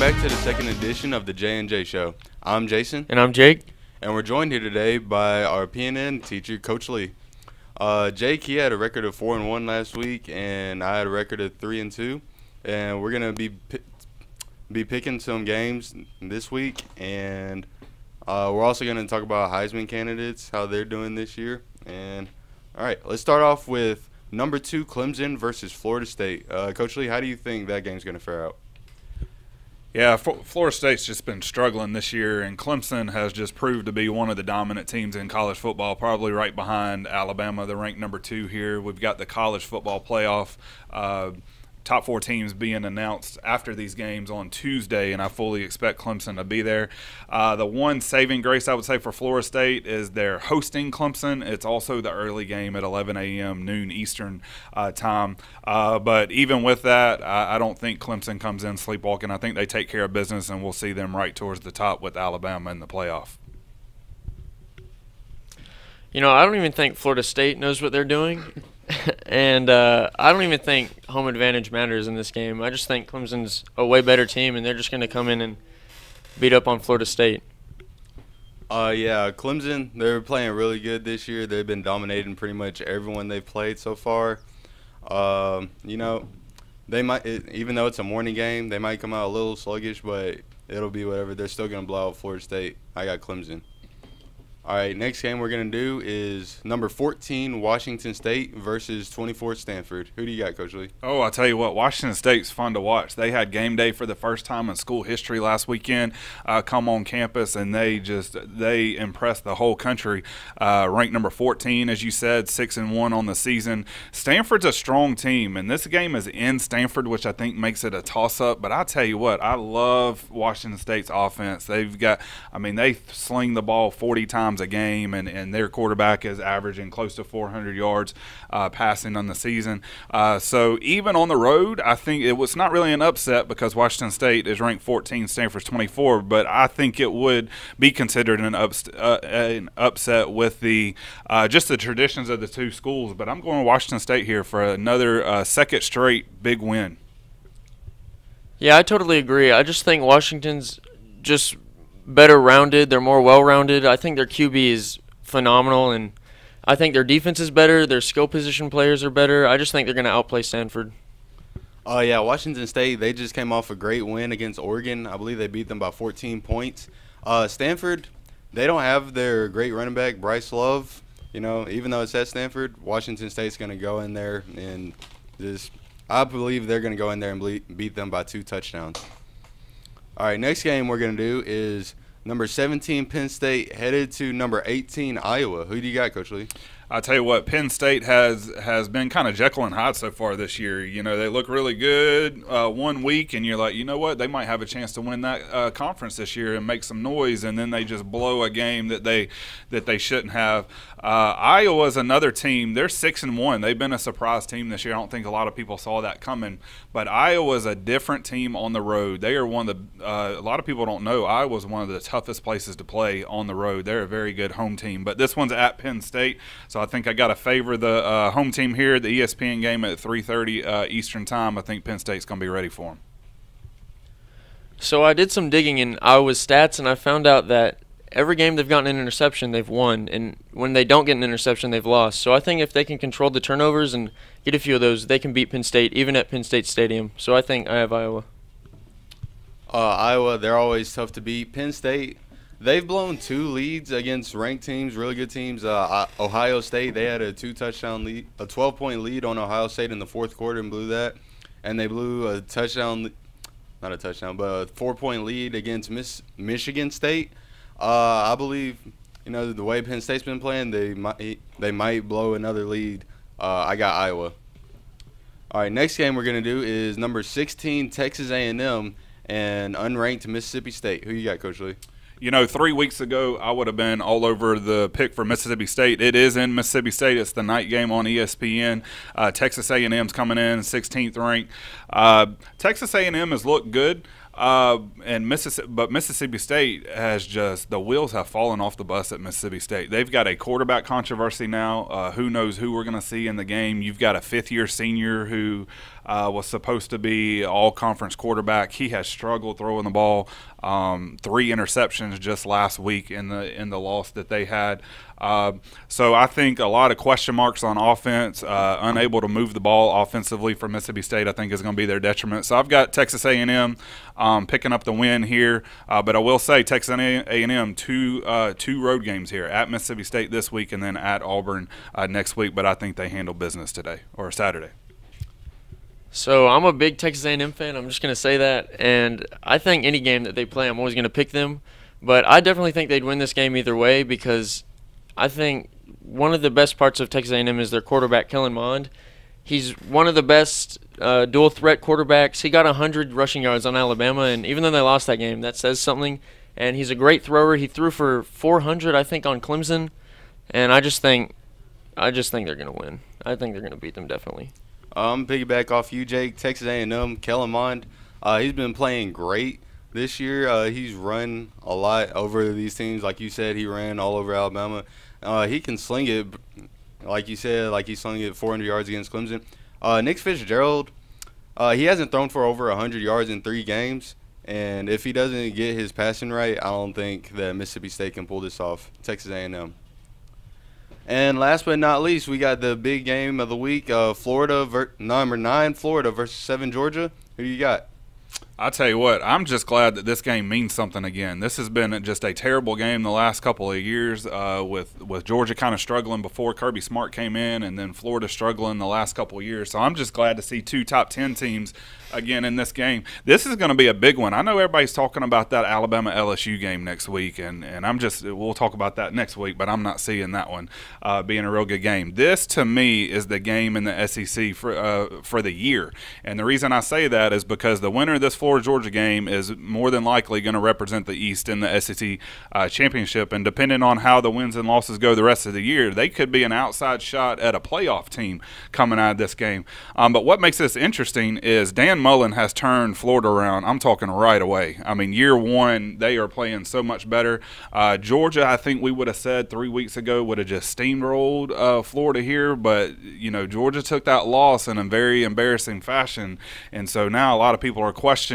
back to the second edition of the J&J Show. I'm Jason. And I'm Jake. And we're joined here today by our PNN teacher, Coach Lee. Jake, he had a record of 4-1 last week, and I had a record of 3-2. And we're going to be picking some games this week, and we're also going to talk about Heisman candidates, how they're doing this year. And all right, let's start off with number 2 Clemson versus Florida State. Coach Lee, how do you think that game's going to fare out? Yeah, Florida State's just been struggling this year, and Clemson has just proved to be one of the dominant teams in college football, probably right behind Alabama. They're ranked number 2 here. We've got the college football playoff. Top 4 teams being announced after these games on Tuesday, and I fully expect Clemson to be there. The one saving grace I would say for Florida State is they're hosting Clemson. It's also the early game at 11 a.m., noon Eastern time. But even with that, I don't think Clemson comes in sleepwalking. I think they take care of business, and we'll see them right towards the top with Alabama in the playoff. You know, I don't even think Florida State knows what they're doing. And I don't even think home advantage matters in this game. I just think Clemson's a way better team, and they're just going to come in and beat up on Florida State. Yeah, Clemson, they're playing really good this year. They've been dominating pretty much everyone they've played so far. You know, they might, even though it's a morning game, they might come out a little sluggish, but it'll be whatever. They're still going to blow out Florida State. I got Clemson. All right, next game we're going to do is number 14, Washington State versus 24, Stanford. Who do you got, Coach Lee? Oh, I'll tell you what, Washington State's fun to watch. They had game day for the first time in school history last weekend, come on campus, and they impressed the whole country. Ranked number 14, as you said, 6-1 on the season. Stanford's a strong team, and this game is in Stanford, which I think makes it a toss-up. But I'll tell you what, I love Washington State's offense. They've got, I mean, they sling the ball 40 times a game, and their quarterback is averaging close to 400 yards passing on the season. So even on the road, I think it was not really an upset because Washington State is ranked 14, Stanford's 24, but I think it would be considered an upset with the just the traditions of the two schools. But I'm going to Washington State here for another second straight big win. Yeah, I totally agree. I just think Washington's just better rounded. They're more well-rounded. I think their QB is phenomenal, and I think their defense is better. Their skill position players are better. I just think they're going to outplay Stanford. Yeah, Washington State, they just came off a great win against Oregon. I believe they beat them by 14 points. Stanford, they don't have their great running back, Bryce Love. You know, even though it's at Stanford, Washington State's going to go in there and just – I believe they're going to go in there and beat them by 2 touchdowns. All right, next game we're going to do is number 17, Penn State, headed to number 18, Iowa. Who do you got, Coach Lee? I'll tell you what, Penn State has been kind of Jekyll and Hyde so far this year. You know, they look really good 1 week, and you're like, you know what, they might have a chance to win that conference this year and make some noise, and then they just blow a game that they shouldn't have. Iowa's another team. They're 6-1. They've been a surprise team this year. I don't think a lot of people saw that coming. But Iowa's a different team on the road. They are one of the a lot of people don't know, Iowa's one of the toughest places to play on the road. They're a very good home team. But this one's at Penn State, so I think I got to favor the home team here. The ESPN game at 3:30 Eastern time. I think Penn State's going to be ready for them. So I did some digging in Iowa's stats, and I found out that every game they've gotten an interception, they've won. And when they don't get an interception, they've lost. So I think if they can control the turnovers and get a few of those, they can beat Penn State, even at Penn State Stadium. So I think I have Iowa. Iowa, they're always tough to beat. Penn State, they've blown 2 leads against ranked teams, really good teams. Ohio State, they had a 2-touchdown lead, a 12-point lead on Ohio State in the 4th quarter and blew that. And they blew a touchdown, not a touchdown, but a 4-point lead against Michigan State. I believe, you know, the way Penn State's been playing, they might blow another lead. I got Iowa. All right, next game we're going to do is number 16, Texas A&M, and unranked Mississippi State. Who you got, Coach Lee? You know, 3 weeks ago, I would have been all over the pick for Mississippi State. It is in Mississippi State. It's the night game on ESPN. Texas A&M's coming in 16th ranked. Texas A&M has looked good. But Mississippi State has just, the wheels have fallen off the bus at Mississippi State. They've got a quarterback controversy now. Who knows who we're going to see in the game. You've got a fifth-year senior who was supposed to be all-conference quarterback. He has struggled throwing the ball. 3 interceptions just last week in the loss that they had. So I think a lot of question marks on offense, unable to move the ball offensively for Mississippi State, I think is going to be their detriment. So I've got Texas A&M picking up the win here, but I will say Texas A&M two road games here, at Mississippi State this week and then at Auburn next week, but I think they handle business today or Saturday. So I'm a big Texas A&M fan. I'm just going to say that. And I think any game that they play, I'm always going to pick them. But I definitely think they'd win this game either way because I think one of the best parts of Texas A&M is their quarterback, Kellen Mond. He's one of the best dual-threat quarterbacks. He got 100 rushing yards on Alabama, and even though they lost that game, that says something. And he's a great thrower. He threw for 400, I think, on Clemson. And I just think they're going to win. I think they're going to beat them definitely. Piggyback off you, Jake. Texas A&M, Kellen Mond. He's been playing great this year. He's run a lot over these teams. Like you said, he ran all over Alabama. He can sling it, like you said, like he slung it 400 yards against Clemson. Nick Fitzgerald, he hasn't thrown for over 100 yards in 3 games. And if he doesn't get his passing right, I don't think that Mississippi State can pull this off. Texas A&M. And last but not least, we got the big game of the week, number 9 Florida versus 7 Georgia. Who do you got? I tell you what, I'm just glad that this game means something again. This has been just a terrible game the last couple of years with Georgia kind of struggling before Kirby Smart came in, and then Florida struggling the last couple of years. So I'm just glad to see 2 top 10 teams again in this game. This is going to be a big one. I know everybody's talking about that Alabama LSU game next week, and we'll talk about that next week, but I'm not seeing that one being a real good game. This, to me, is the game in the SEC for the year. And the reason I say that is because the winner of this Florida-Georgia game is more than likely going to represent the East in the SEC championship, and depending on how the wins and losses go the rest of the year, they could be an outside shot at a playoff team coming out of this game. But what makes this interesting is Dan Mullen has turned Florida around. I'm talking right away. I mean, year one, they are playing so much better. Georgia, I think we would have said 3 weeks ago, would have just steamrolled Florida here, but Georgia took that loss in a very embarrassing fashion, and so now a lot of people are questioning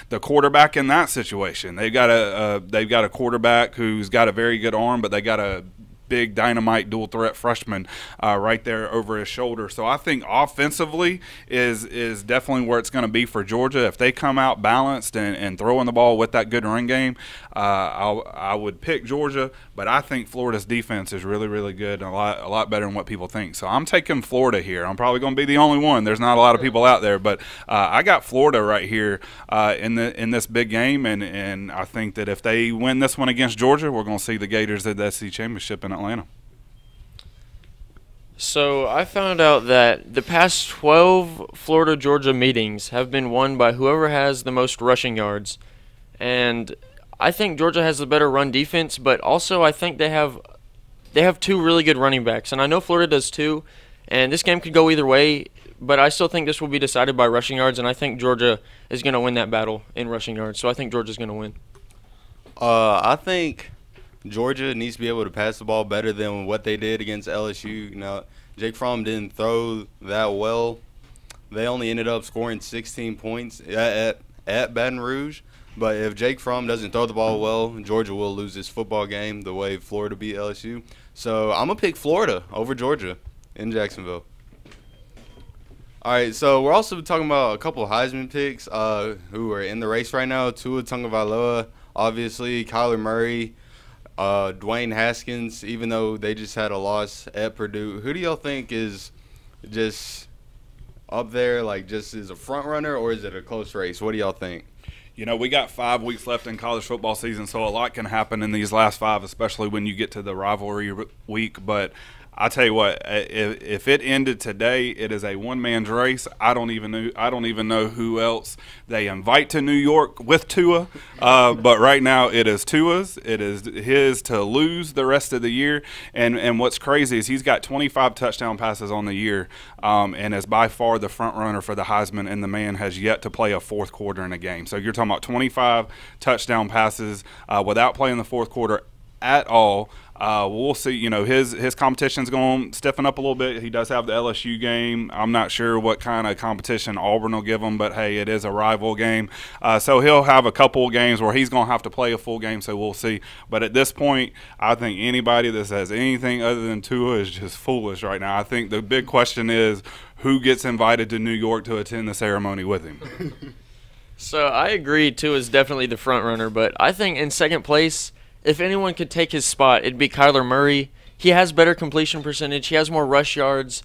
the quarterback in that situation. They've got a quarterback who's got a very good arm, but they got a big dynamite dual threat freshman right there over his shoulder. So I think offensively is definitely where it's going to be for Georgia. If they come out balanced and throwing the ball with that good run game, I would pick Georgia, but I think Florida's defense is really, really good and a lot better than what people think. So I'm taking Florida here. I'm probably going to be the only one. There's not a lot of people out there, but I got Florida right here in this big game, and I think that if they win this one against Georgia, we're going to see the Gators at the SEC championship in Atlanta. So I found out that the past 12 Florida-Georgia meetings have been won by whoever has the most rushing yards. And I think Georgia has the better run defense, but also I think they have 2 really good running backs. And I know Florida does too, and this game could go either way, but I still think this will be decided by rushing yards, and I think Georgia is going to win that battle in rushing yards. So I think Georgia's going to win. I think Georgia needs to be able to pass the ball better than what they did against LSU. Jake Fromm didn't throw that well. They only ended up scoring 16 points at Baton Rouge. But if Jake Fromm doesn't throw the ball well, Georgia will lose this football game the way Florida beat LSU. So I'm going to pick Florida over Georgia in Jacksonville. All right, so we're also talking about a couple of Heisman picks who are in the race right now. Tua Tagovailoa, obviously, Kyler Murray, Dwayne Haskins, even though they just had a loss at Purdue. Who do y'all think is just up there, like just is a front runner, or is it a close race? What do y'all think? We got 5 weeks left in college football season, so a lot can happen in these last 5, especially when you get to the rivalry week. But I tell you what, if it ended today, it is a one-man's race. I don't even know who else they invite to New York with Tua. But right now, it is Tua's. It is his to lose the rest of the year. And what's crazy is he's got 25 touchdown passes on the year, and is by far the front runner for the Heisman. And the man has yet to play a fourth quarter in a game. So you're talking about 25 touchdown passes without playing the fourth quarter at all. We'll see. You know, his competition's going to stiffen up a little bit. He does have the LSU game. I'm not sure what kind of competition Auburn will give him, but hey, it is a rival game. So he'll have a couple of games where he's going to have to play a full game. So we'll see. But at this point, I think anybody that says anything other than Tua is just foolish right now. I think the big question is who gets invited to New York to attend the ceremony with him. So I agree, Tua is definitely the front runner, but I think in second place, if anyone could take his spot, it'd be Kyler Murray. He has better completion percentage. He has more rush yards.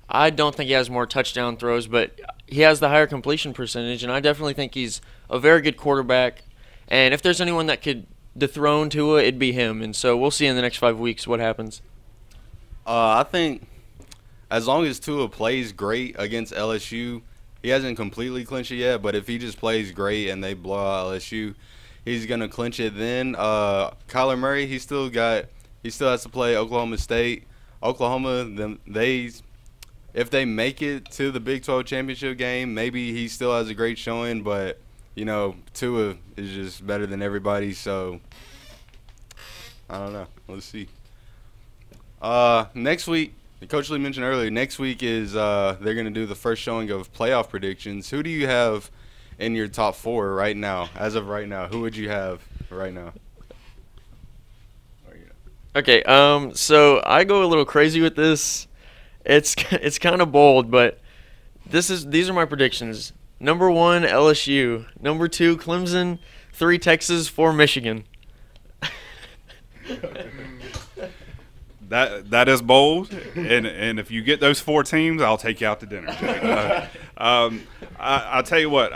I don't think he has more touchdown throws, but he has the higher completion percentage, and I definitely think he's a very good quarterback. And if there's anyone that could dethrone Tua, it'd be him. And so we'll see in the next 5 weeks what happens. I think as long as Tua plays great against LSU, he hasn't completely clinched it yet, but if he just plays great and they blow out LSU, he's going to clinch it then. Kyler Murray, he still has to play Oklahoma State. Oklahoma, if they make it to the Big 12 championship game, maybe he still has a great showing, but, you know, Tua is just better than everybody, so I don't know. Let's see. Next week, Coach Lee mentioned earlier, next week is they're going to do the first showing of playoff predictions. Who do you have in your top 4 right now? As of right now, who would you have right now? Okay, so I go a little crazy with this. It's kind of bold, but these are my predictions. Number 1, LSU. Number 2, Clemson. 3, Texas. 4, Michigan. That is bold, and if you get those 4 teams, I'll take you out to dinner, Jake. I'll tell you what,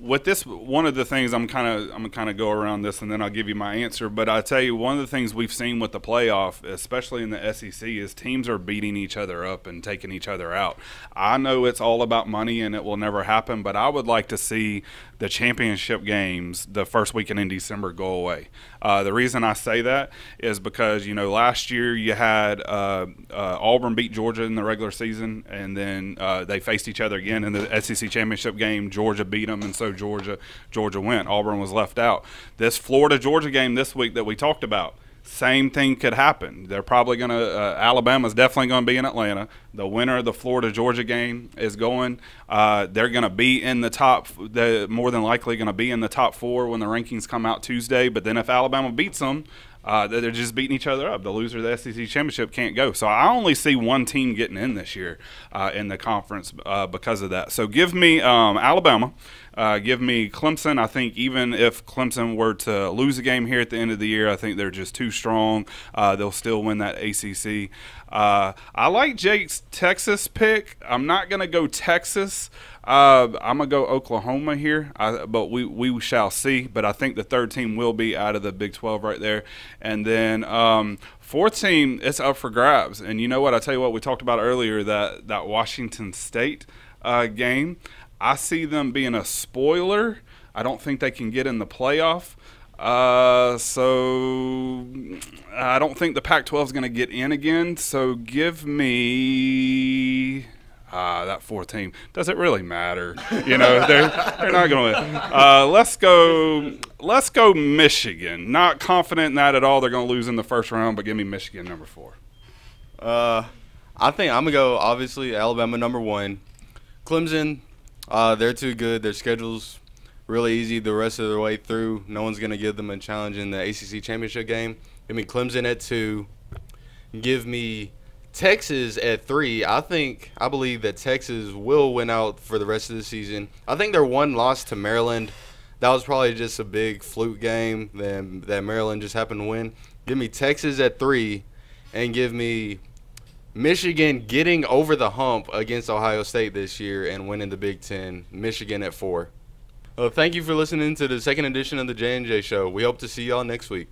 with this, one of the things I'm gonna go around this, and then I'll give you my answer. But I tell you, one of the things we've seen with the playoff, especially in the SEC, is teams are beating each other up and taking each other out. I know it's all about money, and it will never happen. But I would like to see the championship games the first weekend in December go away. The reason I say that is because, you know, last year you had Auburn beat Georgia in the regular season, and then they faced each other again in the SEC championship game. Georgia beat them, and so Georgia went. Auburn was left out. This Florida-Georgia game this week that we talked about, same thing could happen. They're probably going to Alabama's definitely going to be in Atlanta. The winner of the Florida-Georgia game is going. They're going to be in the top. They're more than likely going to be in the top 4 when the rankings come out Tuesday. But then if Alabama beats them, they're just beating each other up. The loser of the SEC championship can't go. So I only see one team getting in this year in the conference because of that. So give me Alabama. Give me Clemson. I think even if Clemson were to lose a game here at the end of the year, I think they're just too strong. They'll still win that ACC. I like Jake's Texas pick. I'm not going to go Texas. I'm going to go Oklahoma here, but we shall see. But I think the 3rd team will be out of the Big 12 right there. And then 4th team, it's up for grabs. And you know what? I tell you what, we talked about earlier, that Washington State game. I see them being a spoiler. I don't think they can get in the playoff. So I don't think the Pac-12 is going to get in again. So give me that 4th team. Does it really matter? You know, they're not going to win. Let's go Michigan. Not confident in that at all. They're going to lose in the first round, but give me Michigan number 4. I think I'm going to go, obviously, Alabama number 1. Clemson, they're too good. Their schedule's really easy the rest of the way through. No one's going to give them a challenge in the ACC championship game. Give me Clemson at 2. Give me Texas at 3. I believe that Texas will win out for the rest of the season. I think their one loss to Maryland, that was probably just a big fluke game that Maryland just happened to win. Give me Texas at 3, and give me Michigan getting over the hump against Ohio State this year and winning the Big Ten. Michigan at 4. Thank you for listening to the 2nd edition of the J&J Show. We hope to see y'all next week.